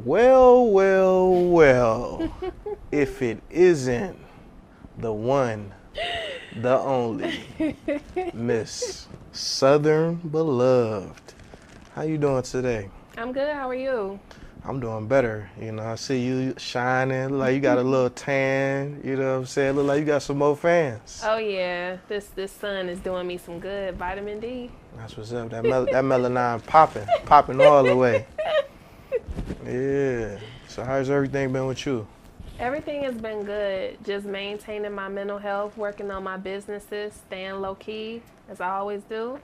Well, well, well. If it isn't the one, the only, Miss Southern Beloved. How you doing today? I'm good. How are you? I'm doing better. You know, I see you shining. Look like you got a little tan. You know what I'm saying? Look like you got some more fans. Oh yeah, this sun is doing me some good. Vitamin D. That's what's up. That melanin popping all the way. Yeah. So how's everything been with you? Everything has been good. Just maintaining my mental health, working on my businesses, staying low key as I always do.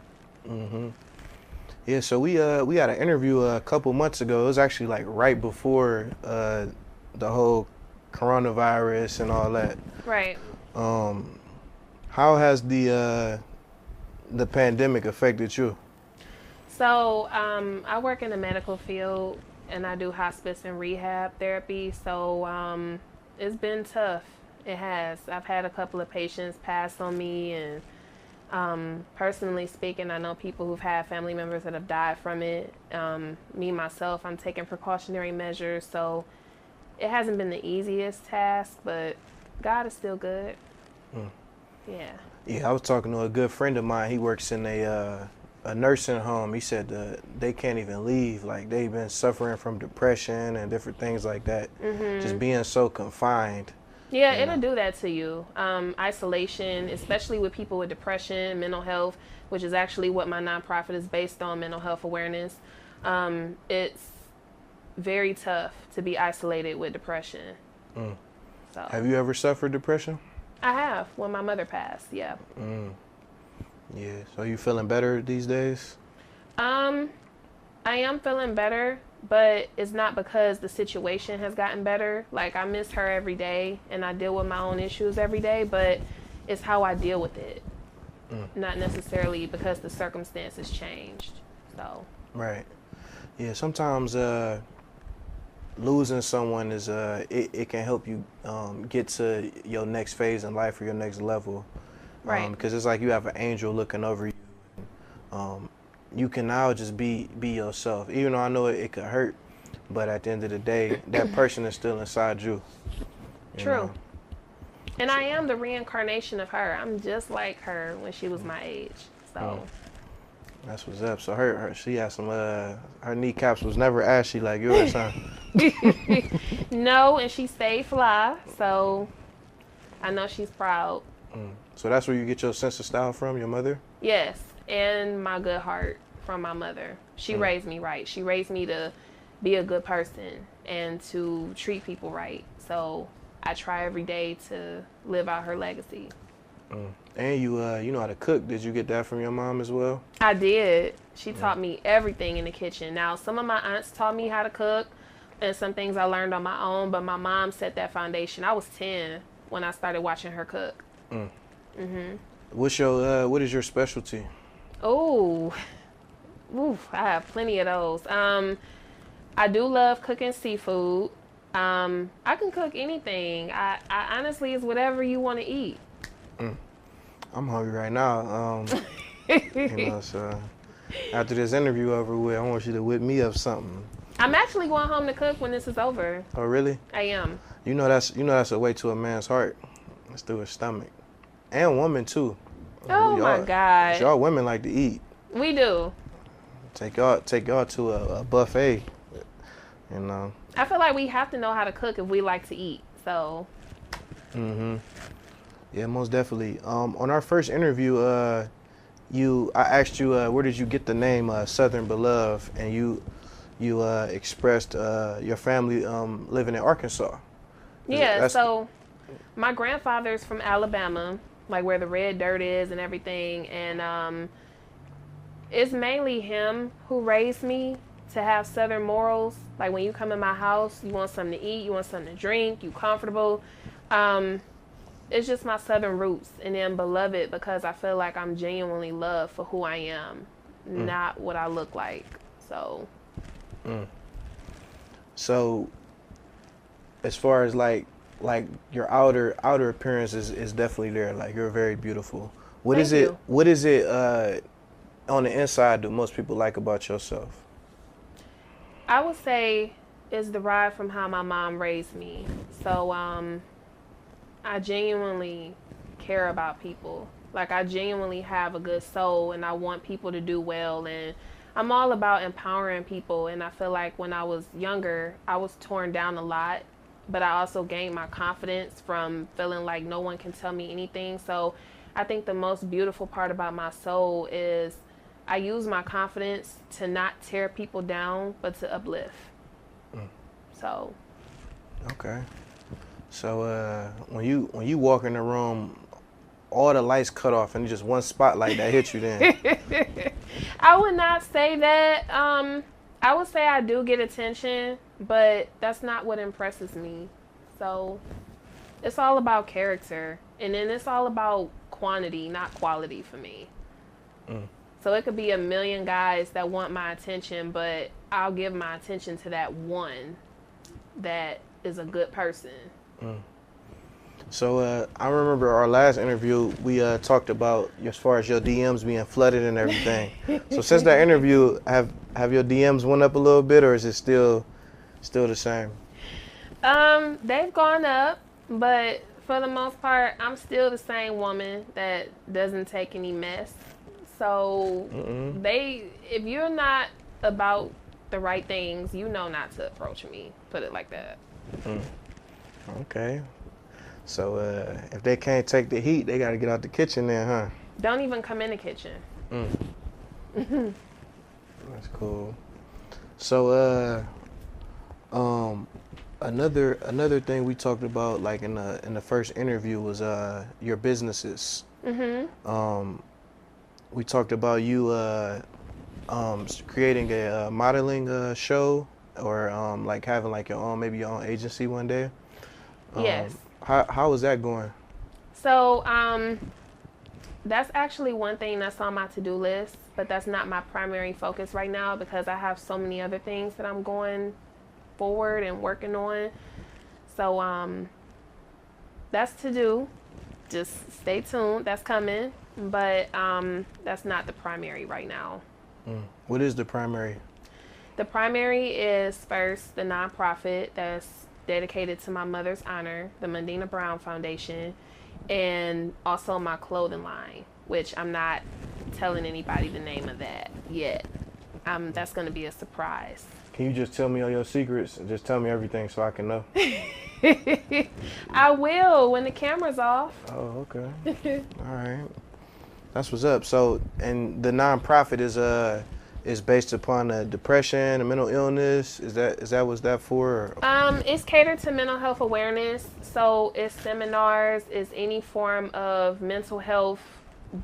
Yeah. So we had an interview a couple months ago. It was actually like right before the whole coronavirus and all that. Right. Um, how has the pandemic affected you? So I work in the medical field and I do hospice and rehab therapy. So it's been tough. It has. I've had a couple of patients pass on me, and personally speaking, I know people who've had family members that have died from it. Me myself, I'm taking precautionary measures, so it hasn't been the easiest task, but God is still good. Yeah. Yeah, I was talking to a good friend of mine. He works in a nursing home. He said they can't even leave. Like they've been suffering from depression and different things like that. Just being so confined. Yeah, You it'll know. do that to you. Isolation, especially with people with depression, mental health, which is actually what my nonprofit is based on, mental health awareness. It's very tough to be isolated with depression. So Have you ever suffered depression? I have when my mother passed. Yeah. Yeah. So you feeling better these days? Um, I am feeling better, but it's not because the situation has gotten better. Like I miss her every day and I deal with my own issues every day, but it's how I deal with it. Not necessarily because the circumstances changed. So, Right. Yeah. Sometimes losing someone is it can help you get to your next phase in life or your next level. right. Because it's like you have an angel looking over you. Um, you can now just be yourself. Even though I know it could hurt, but at the end of the day, that person is still inside you. You True. know. And I am the reincarnation of her. I'm just like her when she was my age. So, That's what's up. So she had some her kneecaps was never ashy like yours, huh? no, and she stayed fly. So, I know she's proud. So that's where you get your sense of style from, your mother? Yes, and my good heart from my mother. She raised me right. She raised me to be a good person and to treat people right. So I try every day to live out her legacy. And you know how to cook. Did you get that from your mom as well? I did. She taught me everything in the kitchen. Now, some of my aunts taught me how to cook and some things I learned on my own, but my mom set that foundation. I was 10 when I started watching her cook. What is your specialty? Oh, oof, I have plenty of those. I do love cooking seafood. I can cook anything. I honestly, it's whatever you want to eat. I'm hungry right now. You know, so after this interview over with, I want you to whip me up something. I'm actually going home to cook when this is over. Oh, really? I am. You know that's a way to a man's heart. It's through his stomach, and woman too. Oh my God. Y'all women like to eat. We do. Take y'all to a buffet. You know. I feel like we have to know how to cook if we like to eat. So, Yeah, most definitely. On our first interview, I asked you where did you get the name Southern Beloved, and you expressed your family living in Arkansas. yeah, so my grandfather's from Alabama, like where the red dirt is and everything. And it's mainly him who raised me to have Southern morals. Like when you come in my house, you want something to eat, you want something to drink, you comfortable. It's just my Southern roots. And then beloved because I feel like I'm genuinely loved for who I am, not what I look like. So. So, as far as like your outer appearance is definitely there. Like you're very beautiful. What Thank is it? you. What is it on the inside do most people like about yourself? I would say is derived from how my mom raised me. So I genuinely care about people. Like, I genuinely have a good soul and I want people to do well, and I'm all about empowering people. And I feel like when I was younger, I was torn down a lot, but I also gained my confidence from feeling like no one can tell me anything. So I think the most beautiful part about my soul is I use my confidence to not tear people down, but to uplift. So. Okay. So when you walk in the room, all the lights cut off and just one spotlight that hit you then. I would not say that. I would say I do get attention, but that's not what impresses me. So it's all about character, and then it's all about quantity, not quality for me. So it could be a million guys that want my attention, but I'll give my attention to that one that is a good person. So I remember our last interview, we talked about as far as your DMs being flooded and everything. So since that interview, have your DMs went up a little bit, or is it still the same? They've gone up, but for the most part, I'm still the same woman that doesn't take any mess. So if you're not about the right things, you know not to approach me. Put it like that. Okay. So if they can't take the heat, they got to get out the kitchen then, huh? Don't even come in the kitchen. That's cool. So another thing we talked about, like in the first interview, was your businesses. We talked about you creating a modeling show, or like having like maybe your own agency one day. Yes. How is that going? So that's actually one thing that's on my to-do list, but that's not my primary focus right now because I have so many other things that I'm going forward and working on. So that's to do. Just stay tuned. That's coming, but that's not the primary right now. What is the primary? The primary is first the nonprofit that's dedicated to my mother's honor, the Mundina Brown Foundation, and also my clothing line, which I'm not telling anybody the name of that yet. That's going to be a surprise. Can you just tell me all your secrets and just tell me everything so I can know? I will when the camera's off. Oh, okay. All right. That's what's up. So, and the nonprofit is based upon depression and mental illness. Is that what's that for? It's catered to mental health awareness. So it's seminars, it's any form of mental health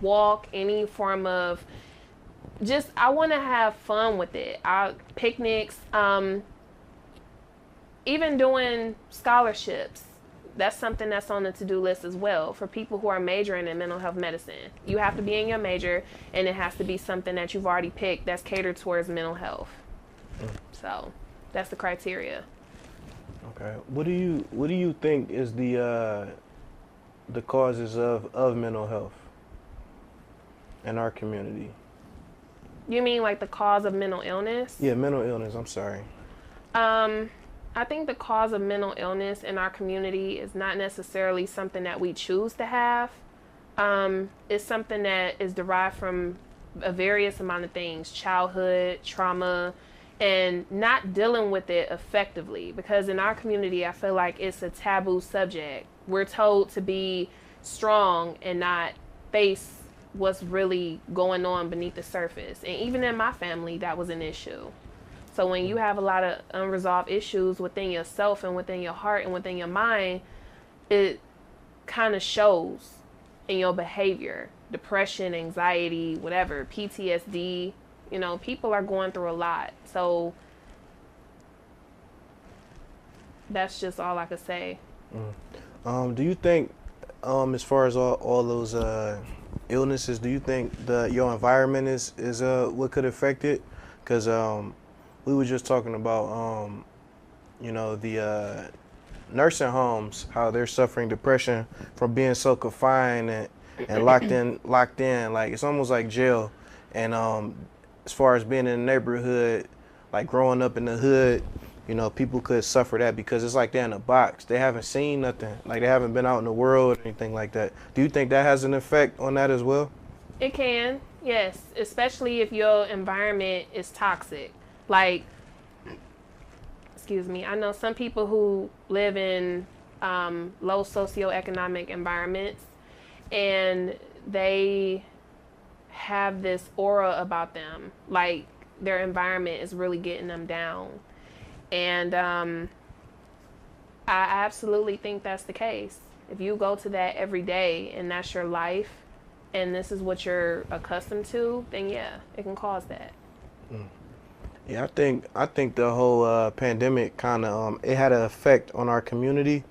walk, any form of just, I want to have fun with it. Picnics, even doing scholarships. That's something that's on the to-do list as well for people who are majoring in mental health medicine. You have to be in your major, and it has to be something that you've already picked that's catered towards mental health. So that's the criteria. Okay. What do you think is the causes of mental health in our community? You mean like the cause of mental illness? Yeah, mental illness. I'm sorry. I think the cause of mental illness in our community is not necessarily something that we choose to have. It's something that is derived from a various amount of things, childhood, trauma, and not dealing with it effectively. Because in our community, I feel like it's a taboo subject. We're told to be strong and not face what's really going on beneath the surface. And even in my family, that was an issue. So when you have a lot of unresolved issues within yourself and within your heart and within your mind, it kind of shows in your behavior. Depression, anxiety, whatever, PTSD, people are going through a lot. So that's just all I could say. Do you think, as far as all those illnesses, do you think your environment is what could affect it? Because we were just talking about, the nursing homes, how they're suffering depression from being so confined and locked in. Like, it's almost like jail. And as far as being in the neighborhood, like growing up in the hood, you know, people could suffer that because it's like they're in a box. They haven't seen nothing. Like they haven't been out in the world or anything like that. Do you think that has an effect on that as well? It can, yes, especially if your environment is toxic. Like, excuse me, I know some people who live in low socioeconomic environments and they have this aura about them. Like, their environment is really getting them down. And I absolutely think that's the case. If you go to that every day and that's your life and this is what you're accustomed to, then yeah, it can cause that. Yeah, I think the whole pandemic kind of it had an effect on our community.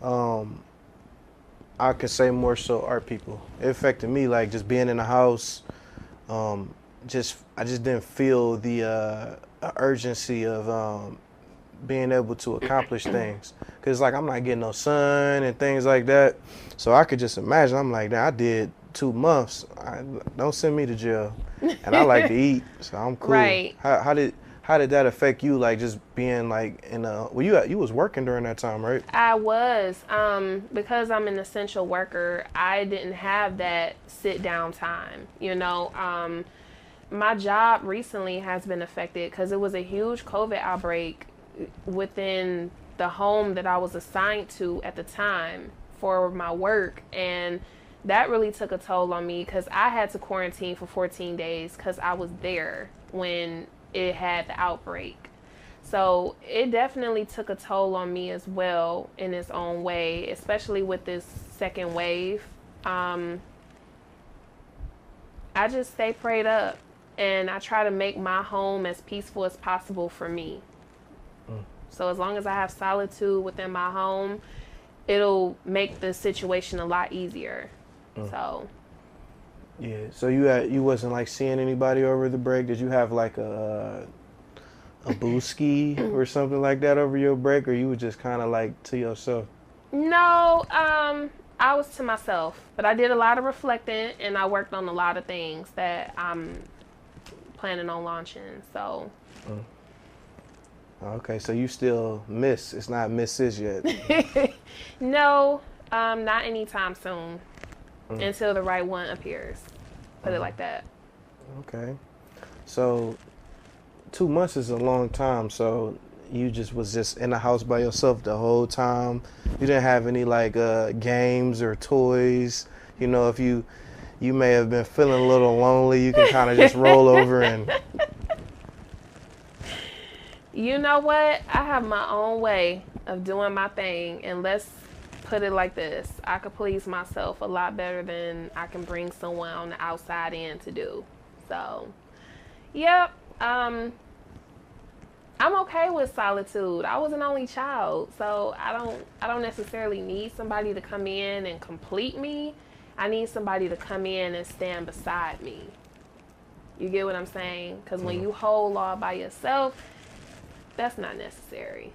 Um, I could say more so our people. It affected me like just being in the house. Just I just didn't feel the urgency of being able to accomplish things. Cause like I'm not getting no sun and things like that. So I could just imagine. I'm like, I did 2 months. Don't send me to jail. And I like to eat, so I'm cool. Right. How did that affect you? Like just being like in a well, you was working during that time, right? I was, because I'm an essential worker, I didn't have that sit down time, you know. My job recently has been affected because it was a huge COVID outbreak within the home that I was assigned to at the time for my work. And that really took a toll on me because I had to quarantine for 14 days because I was there when it had the outbreak. So it definitely took a toll on me as well in its own way, especially with this second wave. I just stay prayed up and I try to make my home as peaceful as possible for me. So as long as I have solitude within my home, it'll make the situation a lot easier. So yeah. So you wasn't like seeing anybody over the break? Did you have like a booski or something like that over your break, or you were just kind of like to yourself? no, I was to myself, but I did a lot of reflecting and I worked on a lot of things that I'm planning on launching. So Okay, so you still miss. It's not misses yet. no, not anytime soon until the right one appears. Put it like that. Okay. So 2 months is a long time. So you just was just in the house by yourself the whole time. You didn't have any like games or toys. You know, if you may have been feeling a little lonely, you can kind of just roll over and. You know what? I have my own way of doing my thing, and let's put it like this. I could please myself a lot better than I can bring someone on the outside in to do. So, yep. I'm okay with solitude. I was an only child, so I don't necessarily need somebody to come in and complete me. I need somebody to come in and stand beside me. You get what I'm saying? Because when you whole all by yourself, that's not necessary.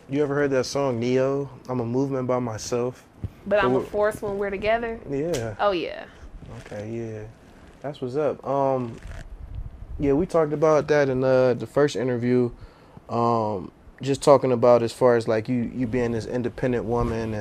You ever heard that song Neo? I'm a movement by myself. But I'm a force when we're together? Yeah. Oh, yeah. Okay, yeah. That's what's up. Yeah, we talked about that in the first interview. Just talking about as far as like you being this independent woman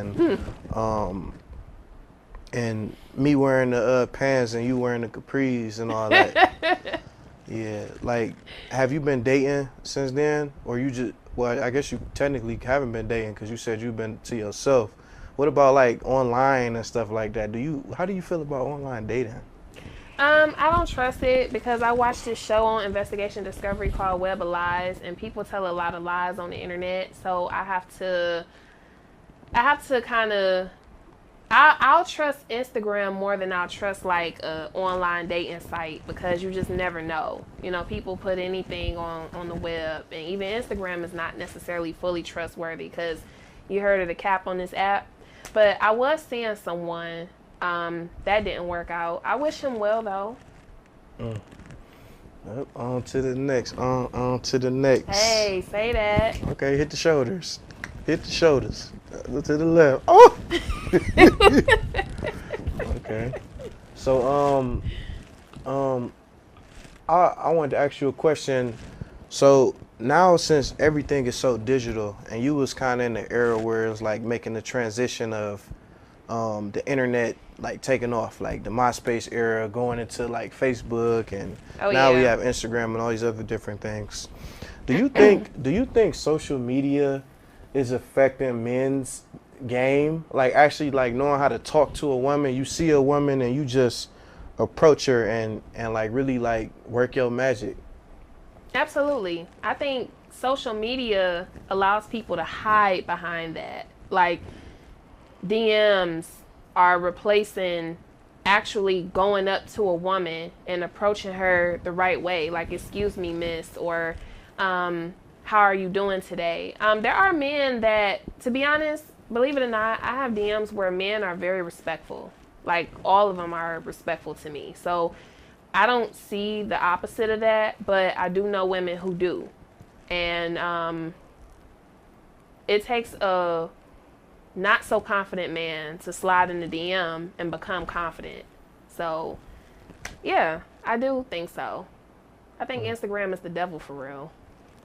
and me wearing the pants and you wearing the capris and all that. Yeah, like, have you been dating since then? Or you just, well, I guess you technically haven't been dating because you said you've been to yourself. What about like online and stuff like that? How do you feel about online dating? I don't trust it because I watched this show on Investigation Discovery called Web of Lies, and people tell a lot of lies on the internet. So I have to kind of, I'll trust Instagram more than I'll trust like a online dating site because you just never know. You know, people put anything on the web, and even Instagram is not necessarily fully trustworthy because you heard of the cap on this app. But I was seeing someone that didn't work out. I wish him well though. Yep, on to the next. On to the next. Hey, say that. Okay, hit the shoulders. Hit the shoulders. To the left. Oh. Okay. So I wanted to ask you a question. So now, since everything is so digital, and you was kind of in the era where it was like making the transition of the internet like taking off, like the MySpace era going into like Facebook, and Oh now we yeah. have Instagram and all these other different things. Do you think social media is affecting men's game? Like actually like knowing how to talk to a woman, you see a woman and you just approach her and like really like work your magic. Absolutely. I think social media allows people to hide behind that. Like DMs are replacing actually going up to a woman and approaching her the right way. Like, excuse me, miss, or how are you doing today? There are men that, to be honest, believe it or not, I have DMs where men are very respectful. Like, all of them are respectful to me. So I don't see the opposite of that, but I do know women who do. And it takes a not so confident man to slide in the DM and become confident. So, yeah, I do think so. I think Instagram is the devil for real,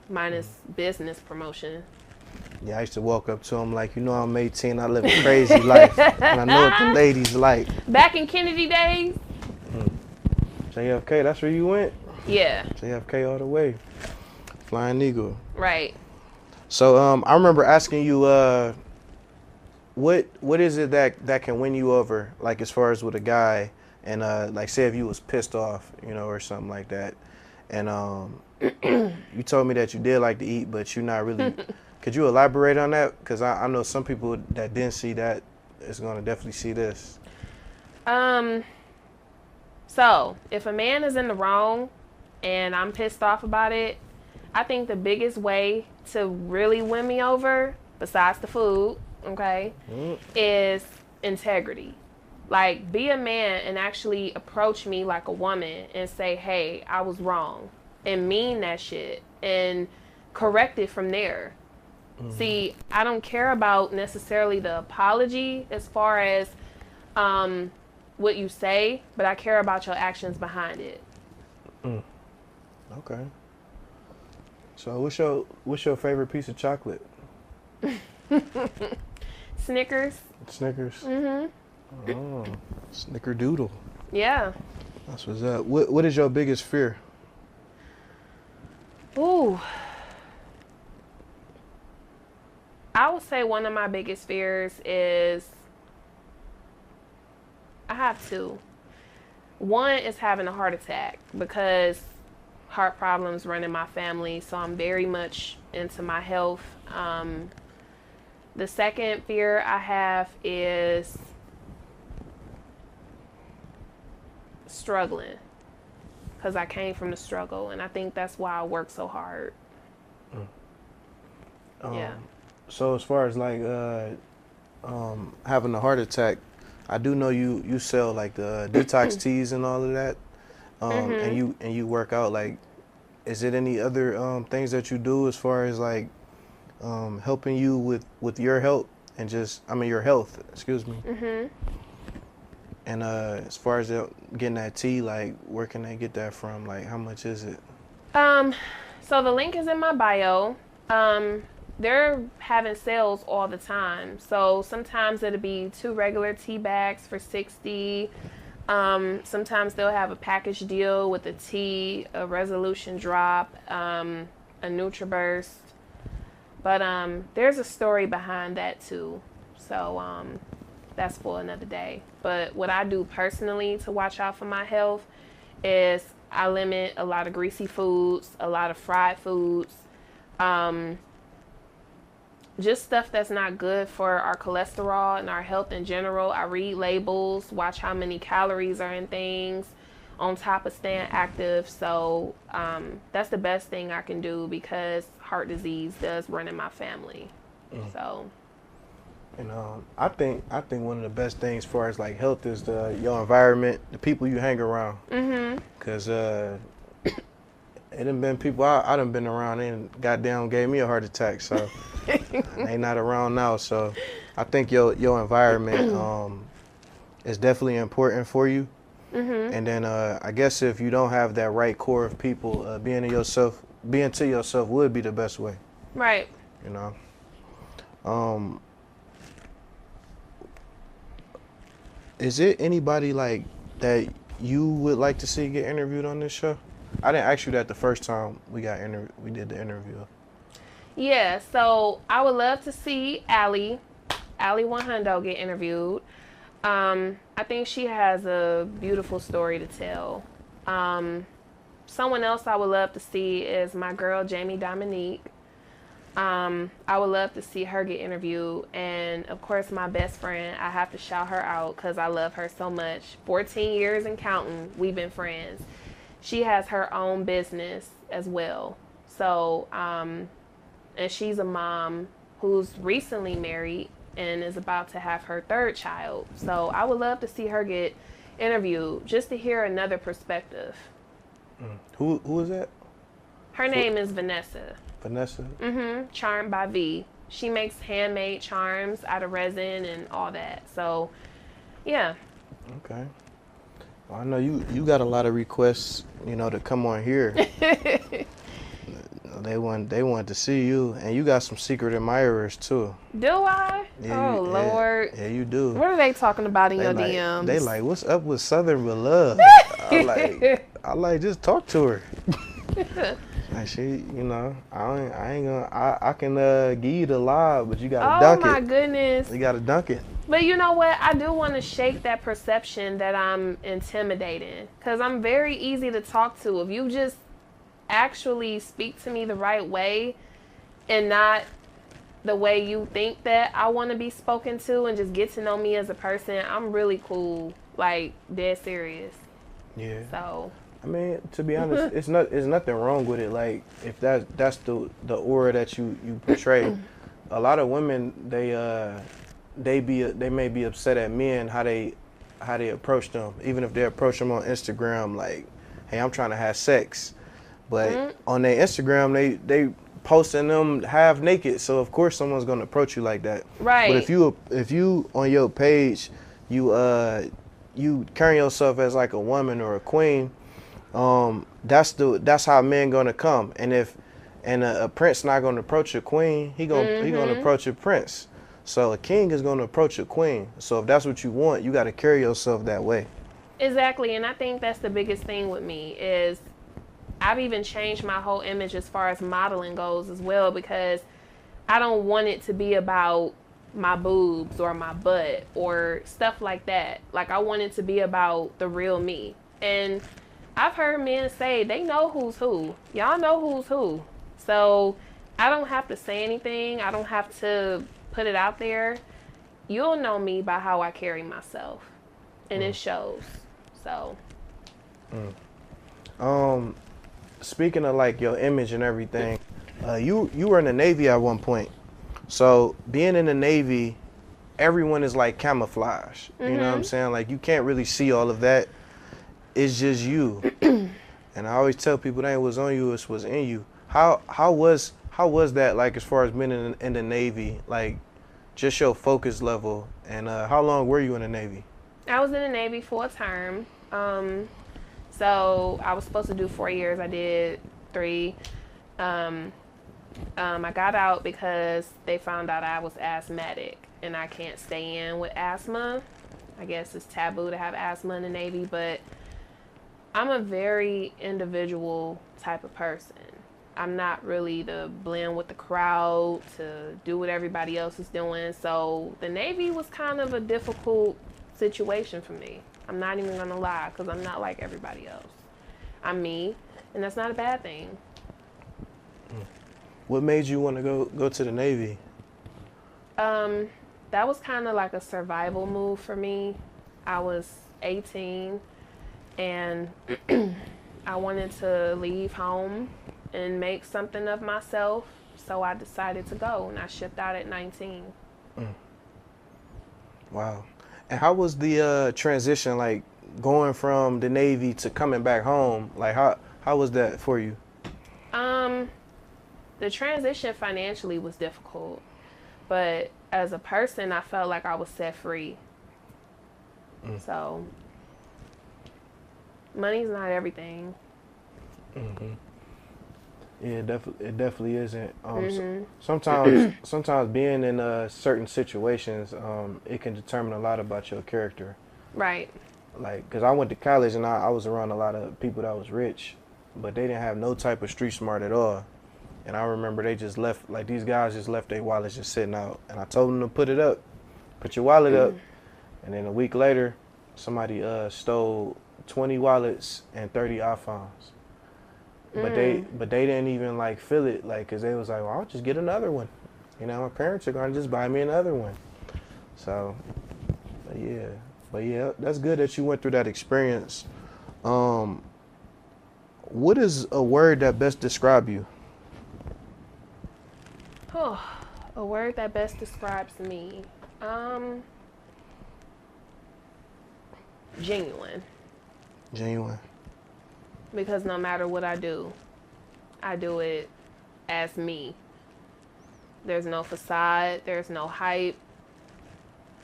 minus business promotion. Yeah, I used to walk up to him like, you know, I'm 18, I live a crazy life, and I know what the ladies like. Back in Kennedy days, JFK, that's where you went? yeah, JFK all the way. Flying Eagle. right. So I remember asking you, what is it that can win you over, like as far as with a guy, and like say if you was pissed off, you know, or something like that, and you told me that you did like to eat, but you're not really. Could you elaborate on that? Because I know some people that didn't see that is going to definitely see this. So if a man is in the wrong and I'm pissed off about it, I think the biggest way to really win me over, besides the food, okay, is integrity. Like, be a man and actually approach me like a woman and say, hey, I was wrong, and mean that shit and correct it from there. See, I don't care about necessarily the apology as far as what you say, but I care about your actions behind it. Okay. So what's your favorite piece of chocolate? Snickers. Snickers. Oh, Snickerdoodle. Yeah. That's what's up. What is your biggest fear? Ooh. I would say one of my biggest fears is I have two. One is having a heart attack because heart problems run in my family, so I'm very much into my health. The second fear I have is struggling because I came from the struggle, and I think that's why I work so hard. Yeah. So as far as like having a heart attack, I do know you sell like the detox teas and all of that, and you work out. Like, is it any other things that you do as far as like helping you with your health and your health? Excuse me. And as far as getting that tea, like where can they get that from? Like, how much is it? So the link is in my bio. They're having sales all the time. So sometimes it'll be 2 regular tea bags for $60. Sometimes they'll have a package deal with a tea, a resolution drop, a NutriBurst. But there's a story behind that too. So that's for another day. But what I do personally to watch out for my health is I limit a lot of greasy foods, a lot of fried foods, just stuff that's not good for our cholesterol and our health in general. I read labels, watch how many calories are in things, on top of staying active. So that's the best thing I can do because heart disease does run in my family. So. And I think one of the best things as far as like health is your environment, the people you hang around. Cause it done been people I done been around and goddamn gave me a heart attack. So they not around now. So I think your environment is definitely important for you. And then I guess if you don't have that right core of people, being in yourself being to yourself would be the best way. Right. You know. Um, is it anybody like that you would like to see get interviewed on this show? I didn't ask you that the first time we did the interview. Yeah, so I would love to see Allie 100 get interviewed. I think she has a beautiful story to tell. Someone else I would love to see is my girl Jamie Dominique. I would love to see her get interviewed. And of course, my best friend, I have to shout her out because I love her so much. 14 years and counting, we've been friends. She has her own business as well. So, and she's a mom who's recently married and is about to have her third child. So I would love to see her get interviewed just to hear another perspective. Who is that? Her name is Vanessa. Vanessa? Charmed by V. She makes handmade charms out of resin and all that. So, yeah. Okay. Well, I know you got a lot of requests, to come on here. They want to see you, and you got some secret admirers too. Do I? Yeah, Lord. Yeah, you do. What are they talking about in your like, DMs? They like, what's up with Southern with love? I like, just talk to her. Like she, I can give you the lob, but you gotta dunk it. Oh my goodness. You gotta dunk it. But you know what? I do want to shake that perception that I'm intimidating, because I'm very easy to talk to. If you just actually speak to me the right way and not the way you think that I want to be spoken to, and just get to know me as a person, I'm really cool, like dead serious. Yeah. So I mean, to be honest, it's nothing wrong with it. Like if that's the aura that you portray. A lot of women they may be upset at men how they approach them, even if they approach them on Instagram like, hey, I'm trying to have sex, but on their Instagram they posting them half naked, so of course someone's gonna approach you like that. right. But if you on your page you carry yourself as like a woman or a queen, that's how men gonna come. And a prince not gonna approach a queen, he gonna approach a prince. So a king is gonna approach a queen. So if that's what you want, you gotta carry yourself that way. Exactly, and I think that's the biggest thing with me is I've even changed my whole image as far as modeling goes as well, because I don't want it to be about my boobs or my butt or stuff like that. Like, I want it to be about the real me. And I've heard men say they know who's who. Y'all know who's who. So I don't have to say anything. I don't have to put it out there. You'll know me by how I carry myself. And it shows. So. Speaking of like your image and everything, you were in the Navy at one point. So being in the Navy, everyone is like camouflage. You know what I'm saying? Like you can't really see all of that. It's just you. And I always tell people that what's on you is what's in you. How was that like as far as being in the Navy? Like just your focus level, and how long were you in the Navy? I was in the Navy full term. So I was supposed to do 4 years. I did 3. I got out because they found out I was asthmatic and I can't stay in with asthma. I guess it's taboo to have asthma in the Navy, but I'm a very individual type of person. I'm not really to blend with the crowd, to do what everybody else is doing. So the Navy was kind of a difficult situation for me. I'm not even gonna lie, because I'm not like everybody else. I'm me, and that's not a bad thing. What made you want to go to the Navy? That was kind of like a survival move for me. I was 18, and I wanted to leave home and make something of myself, so I decided to go, and I shipped out at 19. Wow. And how was the transition, like going from the Navy to coming back home? Like how was that for you? The transition financially was difficult, but as a person, I felt like I was set free. So money's not everything. Yeah, it definitely isn't. Mhm. Sometimes being in certain situations, it can determine a lot about your character. Right. Like, cause I went to college and I was around a lot of people that was rich, but they didn't have no type of street smart at all. And I remember they just left, like these guys just left their wallets just sitting out. And I told them to put it up, put your wallet up. And then a week later, somebody stole 20 wallets and 30 iPhones. But they didn't even like feel it, like, cause they was like, well, I'll just get another one. You know, my parents are gonna just buy me another one. So, but yeah, that's good that you went through that experience. Um, what is a word that best describe you? Oh, a word that best describes me. Genuine. Genuine. Because no matter what I do it as me. There's no facade, there's no hype,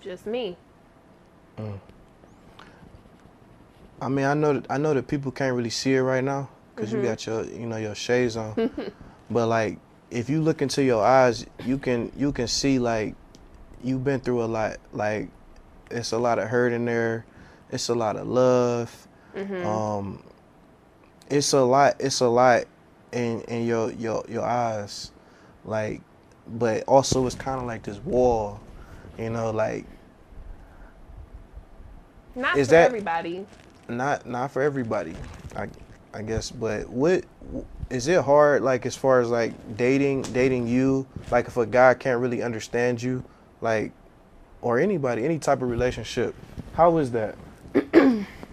just me. Mm. I mean, I know that people can't really see it right now because you got your shades on. But like, if you look into your eyes, you can see like you've been through a lot. Like, it's a lot of hurt in there. It's a lot of love. Um, it's a lot in your eyes. Like, but also it's kind of like this wall. Like, Not is for that everybody. not for everybody, I guess. But what is it hard, like, as far as like dating you, like if a guy can't really understand you, like, or anybody, any type of relationship, how is that?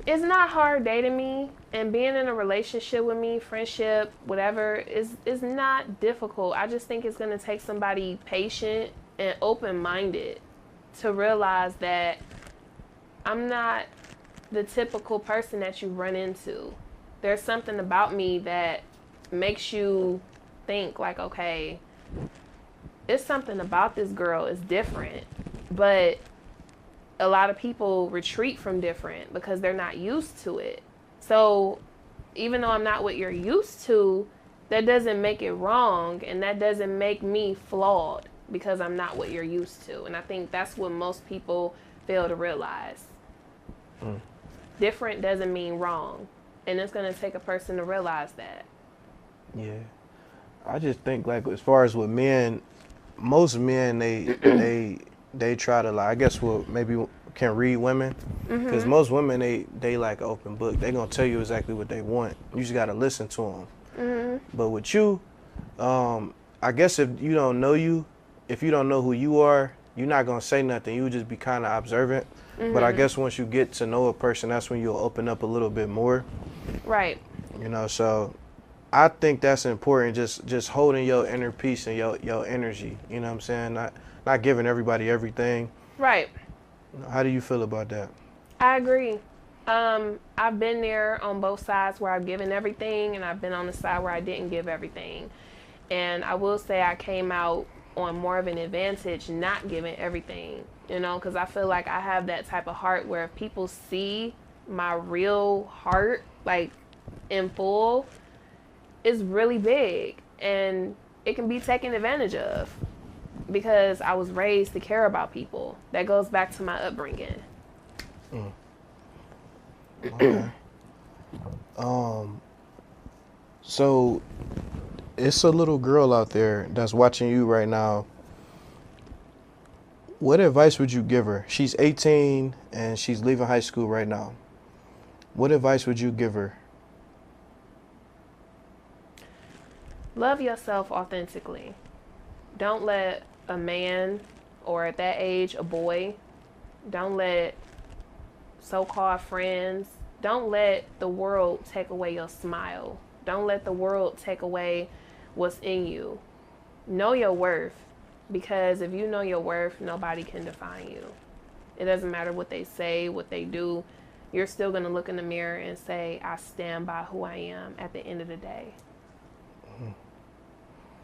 It's not hard dating me, and being in a relationship with me, friendship, whatever, is not difficult. I just think it's going to take somebody patient and open-minded to realize that I'm not the typical person that you run into. There's something about me that makes you think like, okay, it's something about this girl is different. But a lot of people retreat from different because they're not used to it. So even though I'm not what you're used to, that doesn't make it wrong, and that doesn't make me flawed because I'm not what you're used to. And I think that's what most people fail to realize. Different doesn't mean wrong, and it's going to take a person to realize that. Yeah, I just think, like, as far as with men, most men they try to, like, I guess, well, maybe can read women, because most women they like open book. They gonna tell you exactly what they want. You just gotta listen to them. But with you, I guess if you don't know you, if you don't know who you are, you're not gonna say nothing. You just be kind of observant. But I guess once you get to know a person, that's when you'll open up a little bit more. Right. So I think that's important. Just holding your inner peace and your energy. You know what I'm saying? Not giving everybody everything. Right. How do you feel about that? I agree. I've been there on both sides where I've given everything, and I've been on the side where I didn't give everything. And I will say I came out on more of an advantage not giving everything, because I feel like I have that type of heart where if people see my real heart, like, in full, it's really big, and it can be taken advantage of because I was raised to care about people. That goes back to my upbringing. Okay. So it's a little girl out there that's watching you right now. What advice would you give her? She's 18 and she's leaving high school right now. What advice would you give her? Love yourself authentically. Don't let a man, or at that age, a boy, don't let so-called friends, don't let the world take away your smile. Don't let the world take away what's in you. Know your worth, because if you know your worth, nobody can define you. It doesn't matter what they say, what they do. You're still going to look in the mirror and say, I stand by who I am at the end of the day.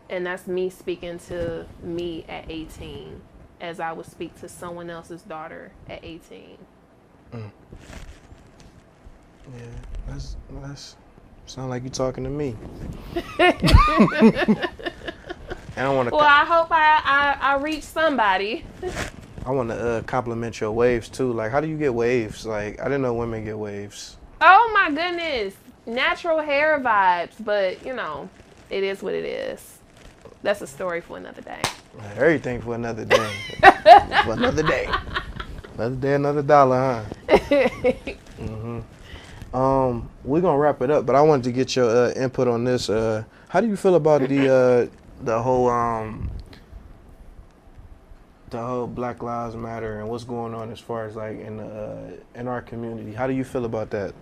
And that's me speaking to me at 18, as I would speak to someone else's daughter at 18. Yeah, Sound like you talking to me. And I want to. Well, I hope I reach somebody. I want to compliment your waves too. Like, how do you get waves? Like, I didn't know women get waves. Oh my goodness, natural hair vibes, but you know, it is what it is. That's a story for another day. Everything for another day. For another day. Another day, another dollar, huh? We're gonna wrap it up, but I wanted to get your input on this. How do you feel about the whole Black Lives Matter and what's going on as far as like in our community? How do you feel about that?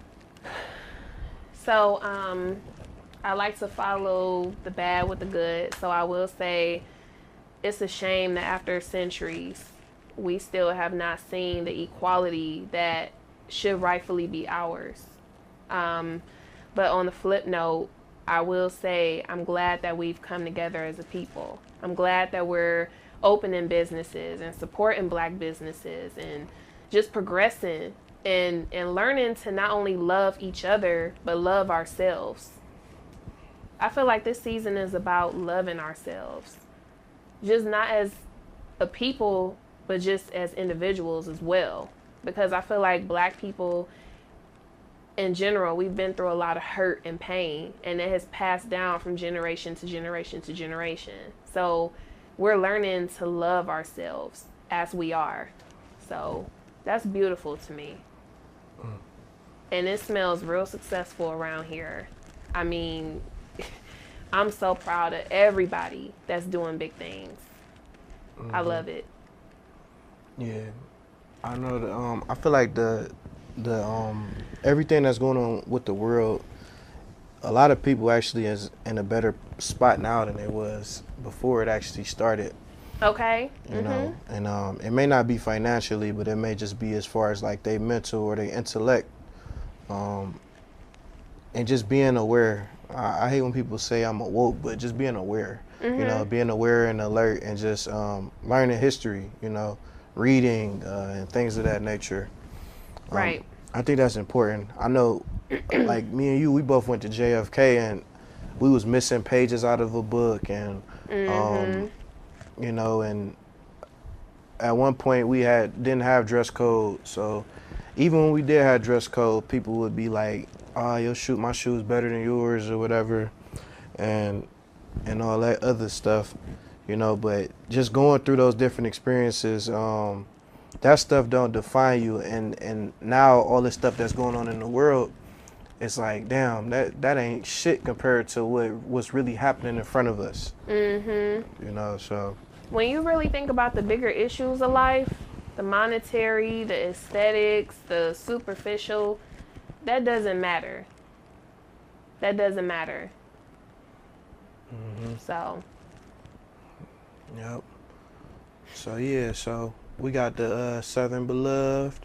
So, I like to follow the bad with the good. So I will say it's a shame that after centuries, we still have not seen the equality that should rightfully be ours. But on the flip note, I will say I'm glad that we've come together as a people. I'm glad that we're opening businesses and supporting Black businesses and just progressing and learning to not only love each other, but love ourselves. I feel like this season is about loving ourselves. Just not as a people, but just as individuals as well. Because I feel like Black people in general, we've been through a lot of hurt and pain, and it has passed down from generation to generation to generation. So we're learning to love ourselves as we are. So that's beautiful to me. And it smells real successful around here. I mean, I'm so proud of everybody that's doing big things. I love it. Yeah, I know. I feel like the everything that's going on with the world, a lot of people actually is in a better spot now than it was before it actually started. Okay. You know, and it may not be financially, but it may just be as far as like their mental or their intellect, and just being aware. I hate when people say I'm awoke, but just being aware. You know, being aware and alert, and just learning history. You know, reading and things of that nature. Right. I think that's important. I know, like me and you, we both went to JFK, and we was missing pages out of a book, and you know, and at one point we didn't have dress code. So even when we did have dress code, people would be like, "Oh, my shoe's better than yours," or whatever, and all that other stuff, you know. But just going through those different experiences, that stuff don't define you. And now all this stuff that's going on in the world, it's like, damn, that ain't shit compared to what's really happening in front of us. You know, so when you really think about the bigger issues of life, the monetary, the aesthetics, the superficial, that doesn't matter. That doesn't matter. So. Yep. So yeah, so we got the Southern Beloved.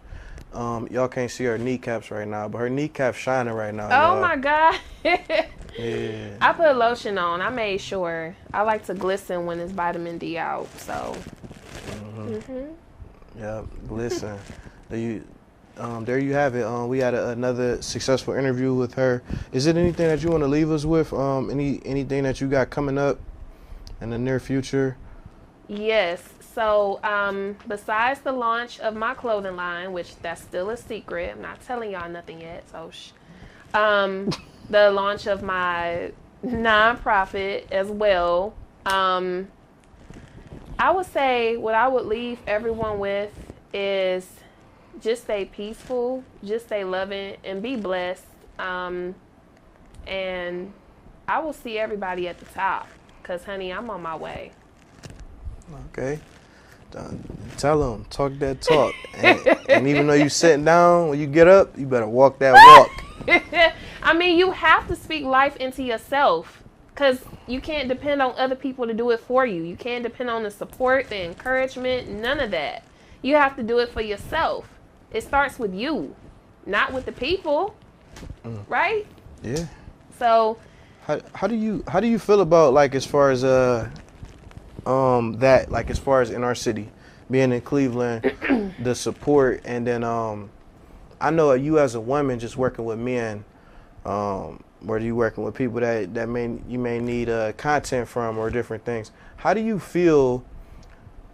Y'all can't see her kneecaps right now, but her kneecaps shining right now. Oh y'all. my God. Yeah. I put lotion on. I made sure. I like to glisten when it's vitamin D out. So. Yep. Listen, there you have it. We had another successful interview with her. Is it anything that you want to leave us with? Anything that you got coming up in the near future? Yes. So, besides the launch of my clothing line, which that's still a secret, I'm not telling y'all nothing yet. So, the launch of my nonprofit as well. I would say what I would leave everyone with is just stay peaceful, just stay loving, and be blessed. And I will see everybody at the top, because, honey, I'm on my way. Okay. Tell them, talk that talk. And even though you sitting down, when you get up, you better walk that walk. I mean, you have to speak life into yourself, because you can't depend on other people to do it for you. You can't depend on the support, the encouragement, none of that. You have to do it for yourself. It starts with you, not with the people, right? Yeah. So, how do you feel about, like, as far as that, like, as far as in our city, being in Cleveland, the support, and then I know you as a woman just working with men, whether you working with people that you may need content from or different things. How do you feel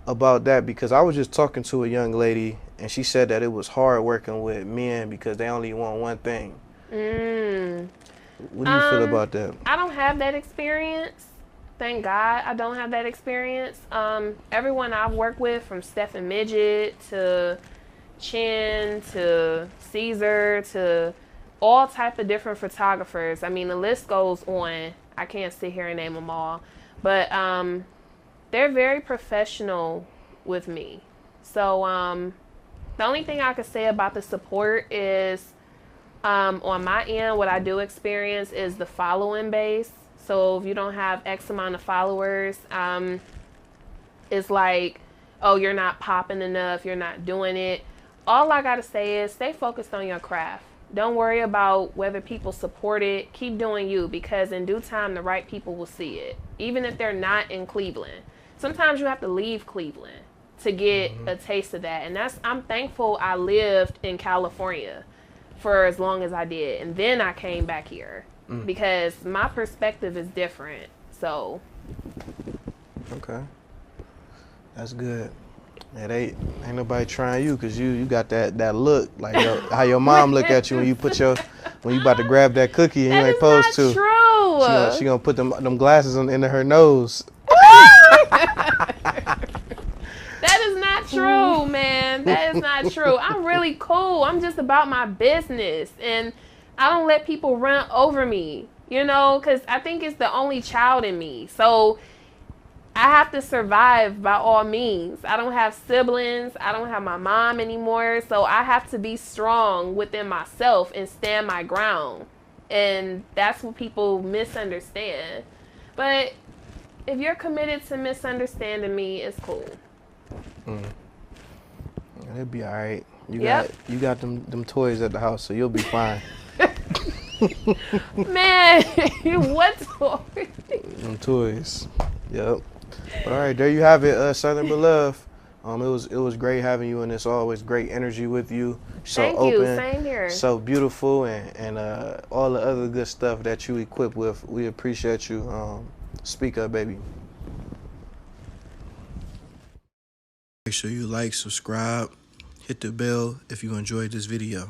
about that? Because I was just talking to a young lady and she said that it was hard working with men because they only want one thing. What do you feel about that? I don't have that experience. Thank God I don't have that experience. Everyone I've worked with, from Stephen Midget to Chin to Caesar to all type of different photographers. I mean, the list goes on. I can't sit here and name them all. But they're very professional with me. So the only thing I could say about the support is on my end, what I do experience is the following base. So if you don't have X amount of followers, it's like, oh, you're not popping enough, you're not doing it. All I gotta say is stay focused on your craft. Don't worry about whether people support it. Keep doing you, because in due time, the right people will see it, even if they're not in Cleveland. Sometimes you have to leave Cleveland to get a taste of that. And I'm thankful I lived in California for as long as I did. And then I came back here because my perspective is different. So. Okay. That's good. Yeah, ain't nobody trying you because you got that look, like how your mom look at you when you about to grab that cookie and you ain't supposed to. True. She gonna put them glasses into her nose. That is not true, man. That is not true. I'm really cool. I'm just about my business, and I don't let people run over me, because I think it's the only child in me. So I have to survive by all means. I don't have siblings. I don't have my mom anymore. So I have to be strong within myself and stand my ground. And that's what people misunderstand. But if you're committed to misunderstanding me, it's cool. It'll be all right. You got them toys at the house, so you'll be fine. Man, what toys? Them toys. Yep. All right, there you have it, Southern Beloved. It was great having you, and it's always great energy with you. So Thank open, you. Same here. so beautiful, and all the other good stuff that you equip with. We appreciate you. Speak up, baby. Make sure you like, subscribe, hit the bell if you enjoyed this video.